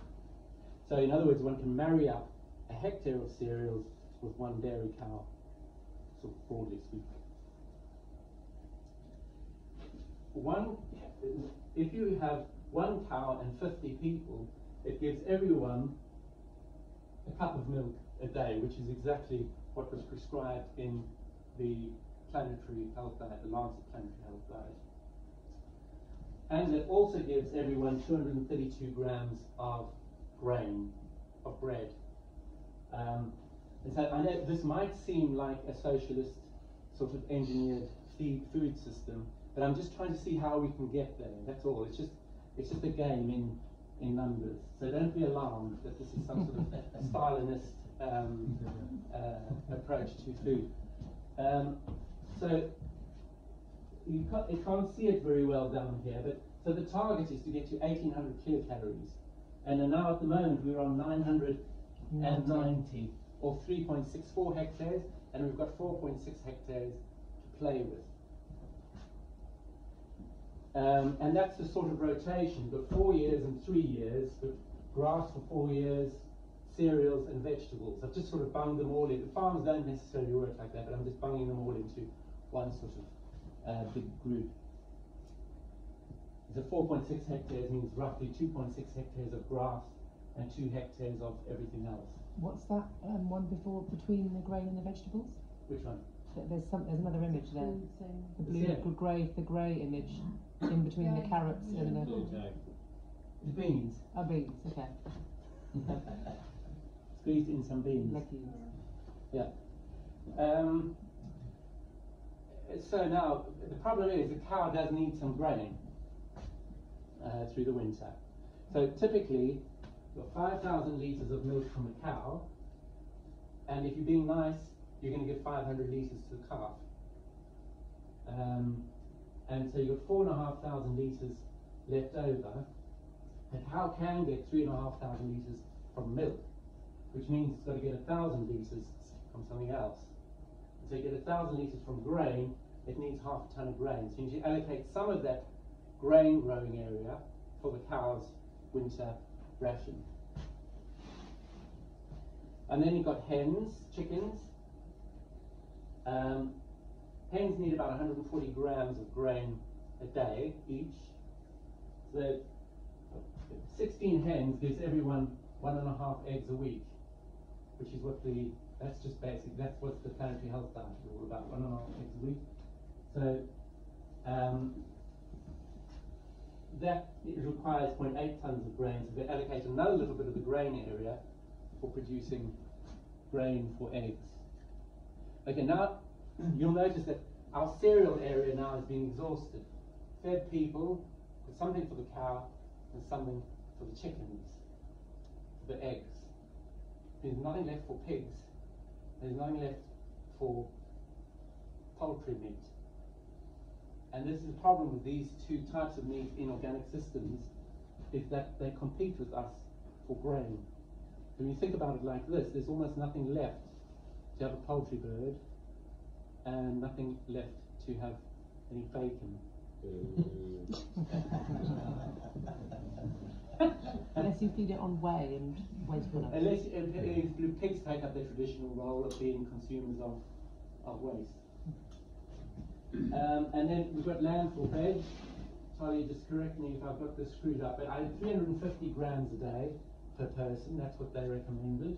A: So in other words, one can marry up a hectare of cereals with 1 dairy cow, sort of broadly speaking. if you have 1 cow and 50 people, it gives everyone a cup of milk a day, which is exactly what was prescribed in the planetary health diet, the Lancet planetary health diet. And it also gives everyone 232 grams of grain, of bread. And so I know this might seem like a socialist sort of engineered food system, but I'm just trying to see how we can get there. That's all. It's just a game in numbers. So don't be alarmed that this is some sort of a Stalinist approach to food. So you can't see it very well down here, but so the target is to get to 1800 kilocalories, and then now at the moment we're on 990 or 3.64 hectares, and we've got 4.6 hectares to play with. And that's the sort of rotation. You've got 4 years and 3 years, but grass for 4 years, cereals and vegetables. I've just sort of bunged them all in. The farms don't necessarily work like that, but I'm just bunging them all into one sort of big group. So 4.6 hectares means roughly 2.6 hectares of grass and 2 hectares of everything else.
C: What's that one before, between the grain and the vegetables?
A: Which one?
C: There's another image there. The blue,
A: Yeah.
C: the grey image in between the carrots and the
A: The beans.
C: oh, beans. Okay.
A: Squeezed in some beans.
C: Legumes.
A: Yeah. So now the problem is the cow does need some grain through the winter. So typically you've got 5,000 litres of milk from the cow, and if you're being nice, you're going to get 500 litres to the calf. And so you've got 4,500 litres left over. The cow can get 3,500 litres from milk, which means it's got to get 1,000 litres from something else. And so you get 1,000 litres from grain, it needs half a tonne of grain. So you need to allocate some of that grain growing area for the cow's winter ration. And then you've got hens, chickens. Hens need about 140 grams of grain a day each. So 16 hens gives everyone 1.5 eggs a week, which is what that's just basic, that's what the planetary health diet is all about, 1.5 eggs a week. So that it requires 0.8 tonnes of grain, so they allocate another little bit of the grain area for producing grain for eggs. Okay, now you'll notice that our cereal area now is being exhausted. Fed people, with something for the cow and something for the chickens, for the eggs. There's nothing left for pigs, there's nothing left for poultry meat. And this is the problem with these two types of meat in organic systems, is that they compete with us for grain. When you think about it like this, there's almost nothing left to have a poultry bird, and nothing left to have any bacon.
C: Unless you feed it on whey and waste products.
A: Unless pigs take up their traditional role of being consumers of waste. And then we've got landfill veg. Charlie, just correct me if I've got this screwed up, but I have 350 grams a day per person, that's what they recommended.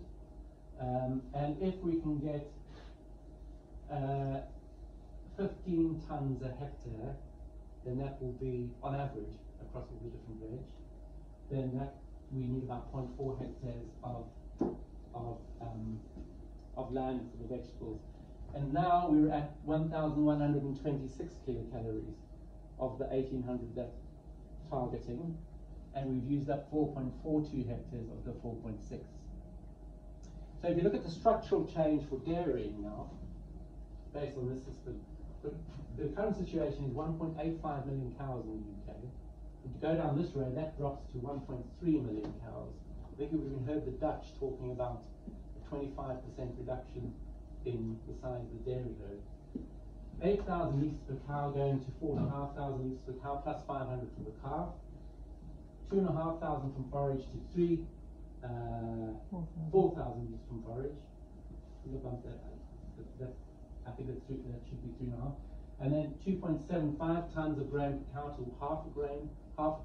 A: And if we can get 15 tonnes a hectare, then that will be, on average, across all the different veg, then that we need about 0.4 hectares of land for the vegetables. And now we're at 1,126 kilocalories of the 1,800 that's targeting, and we've used up 4.42 hectares of the 4.6. So if you look at the structural change for dairying now, based on this system, the current situation is 1.85 million cows in the UK. If you go down this road, that drops to 1.3 million cows. I think you've even heard the Dutch talking about a 25% reduction in the size of the dairy herd. 8,000 litres per cow going to 4,500 litres per cow, plus 500 for the calf. 2,500 from forage to 4,000 litres from forage. I think that should be 3.5. and then 2.75 tons of grain per cow to half a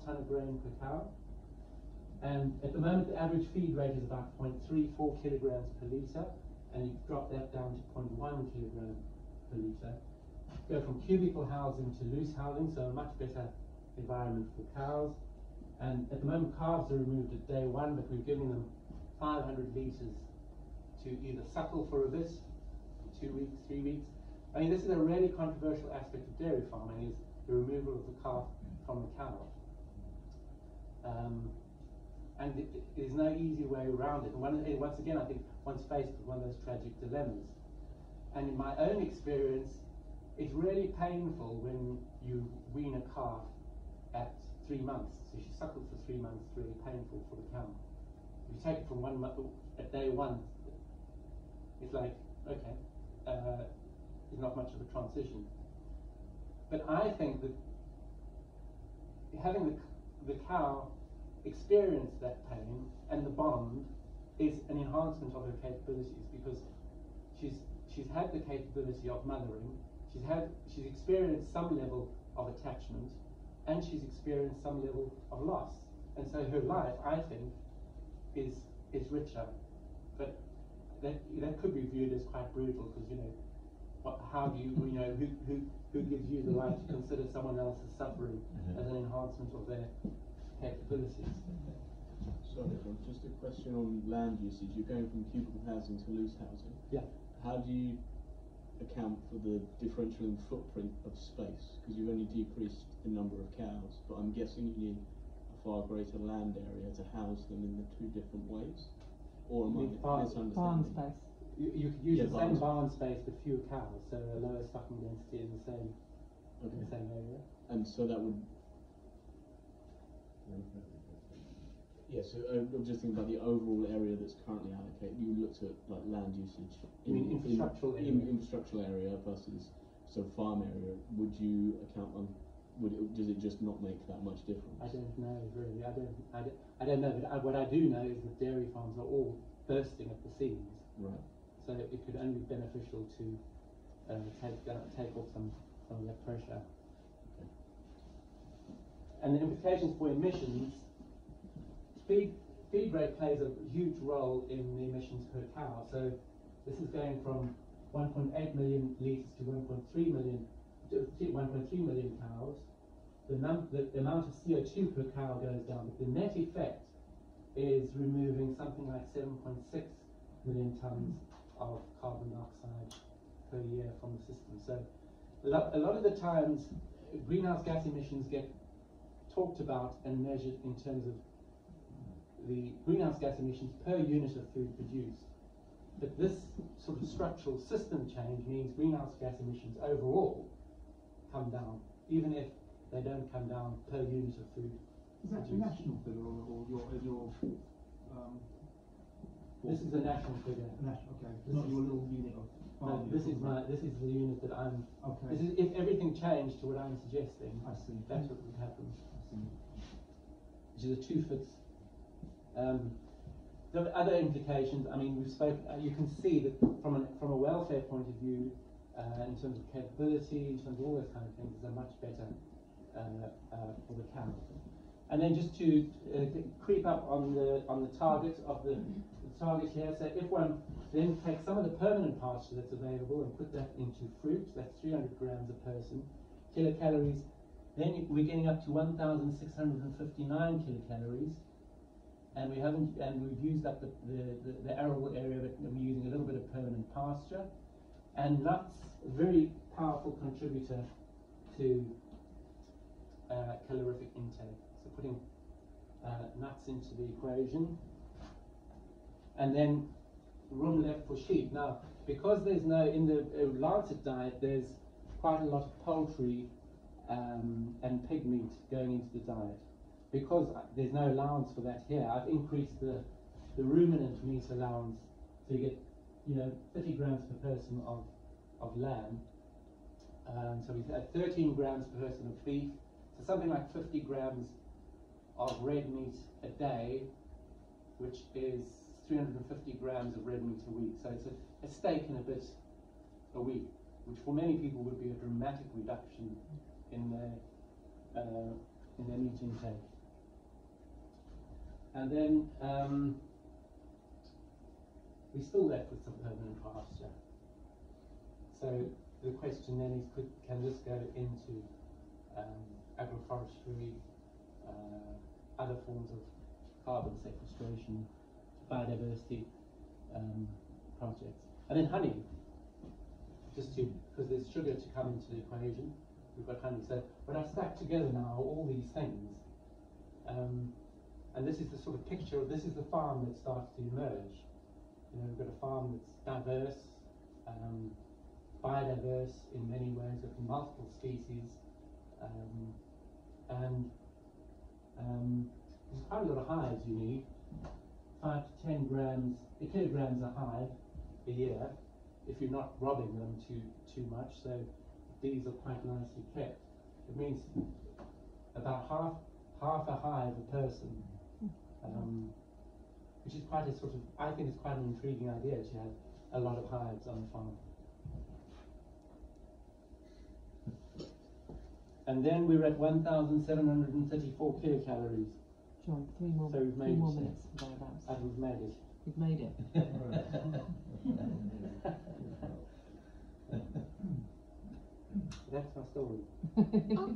A: ton of grain per cow. And at the moment, the average feed rate is about 0.34 kilograms per litre, and you drop that down to 0.1 kilogram per litre. Go from cubicle housing to loose housing, so a much better environment for cows. And at the moment, calves are removed at day 1, but we're giving them 500 litres to either suckle for a bit, 2 weeks, 3 weeks. I mean, this is a really controversial aspect of dairy farming, is the removal of the calf from the cow. And there's no easy way around it. And once again, I think one's faced with one of those tragic dilemmas. And in my own experience, it's really painful when you wean a calf at 3 months. So she suckles for 3 months, it's really painful for the cow. If you take it from 1 month, at day 1, it's like, okay, there's not much of a transition. But I think that having the cow experience that pain and the bond is an enhancement of her capabilities, because she's had the capability of mothering, she's experienced some level of attachment, and she's experienced some level of loss, and so her life, I think, is richer. But that could be viewed as quite brutal, because how do you who gives you the right to consider someone else's suffering as an enhancement of their capabilities?
F: Sorry, just a question on land usage. You're going from cubicle housing to loose housing.
A: Yeah.
F: How do you account for the differential in footprint of space? Because you've only decreased the number of cows, but I'm guessing you need a far greater land area to house them in the 2 different ways. Or am I misunderstanding?
C: Barn space.
A: You could use the same barn space with fewer cows, so a lower stocking density in the same area.
F: And so that would. Yes, so I'm just thinking about the overall area that's currently allocated. You looked at like land usage.
A: You mean infrastructural area?
F: Infrastructural area versus farm area. Would you account on? Does it just not make that much difference?
A: I don't know really. I don't know. But what I do know is that dairy farms are all bursting at the seams.
F: Right.
A: So it could only be beneficial to take off some of that pressure.
F: Okay.
A: And the implications for emissions. Feed rate plays a huge role in the emissions per cow. So this is going from 1.8 million litres to 1.3 million cows. The amount of CO2 per cow goes down, but the net effect is removing something like 7.6 million tonnes of carbon dioxide per year from the system. So a lot of the times greenhouse gas emissions get talked about and measured in terms of the greenhouse gas emissions per unit of food produced. But this sort of structural system change means greenhouse gas emissions overall come down, even if they don't come down per unit of food.
G: Is that a national figure or your
A: This is a national figure.
G: national? Okay, not your little unit of farm.
A: No, this is the unit that I'm.
G: Okay.
A: This is if everything changed to what I'm suggesting.
G: I see.
A: That's what would happen.
G: I see.
A: Which is a 2 fits. The other implications, I mean, we've spoken. You can see that from a welfare point of view, in terms of capability, in terms of all those kind of things, is a much better for the cow. And then just to creep up on the target of the target here. So if one then takes some of the permanent pasture that's available and put that into fruit, that's 300 grams a person, kilocalories. Then we're getting up to 1,659 kilocalories. And we've used up the arable area, but we're using a little bit of permanent pasture. And nuts, a very powerful contributor to calorific intake. So putting nuts into the equation. And then room left for sheep. Now, because there's no, in the Lancet diet, there's quite a lot of poultry and pig meat going into the diet. Because there's no allowance for that here, I've increased the ruminant meat allowance, so you get 30 grams per person of lamb. So we've had 13 grams per person of beef, so something like 50 grams of red meat a day, which is 350 grams of red meat a week. So it's a steak and a bit a week, which for many people would be a dramatic reduction in their meat intake. And then we're still left with some permanent pasture. So the question then is, can this go into agroforestry, other forms of carbon sequestration, biodiversity projects? And then honey, just to, because there's sugar to come into the equation, we've got honey. So what I've stacked together now are all these things, and this is the sort of picture, this is the farm that starts to emerge. You know, we've got a farm that's diverse, biodiverse in many ways, with multiple species, and there's quite a lot of hives you need, 5 to 10 kilograms a hive a year, if you're not robbing them too much. So these are quite nicely kept. It means about half a hive a person, which is quite a sort of, I think it's quite an intriguing idea to have a lot of hives on the farm. And then we're at 1,734 kilocalories.
C: John, three more
A: So we've made
C: minutes thereabouts.
A: And we've made it.
C: We've made it.
A: That's my story.
E: Oh,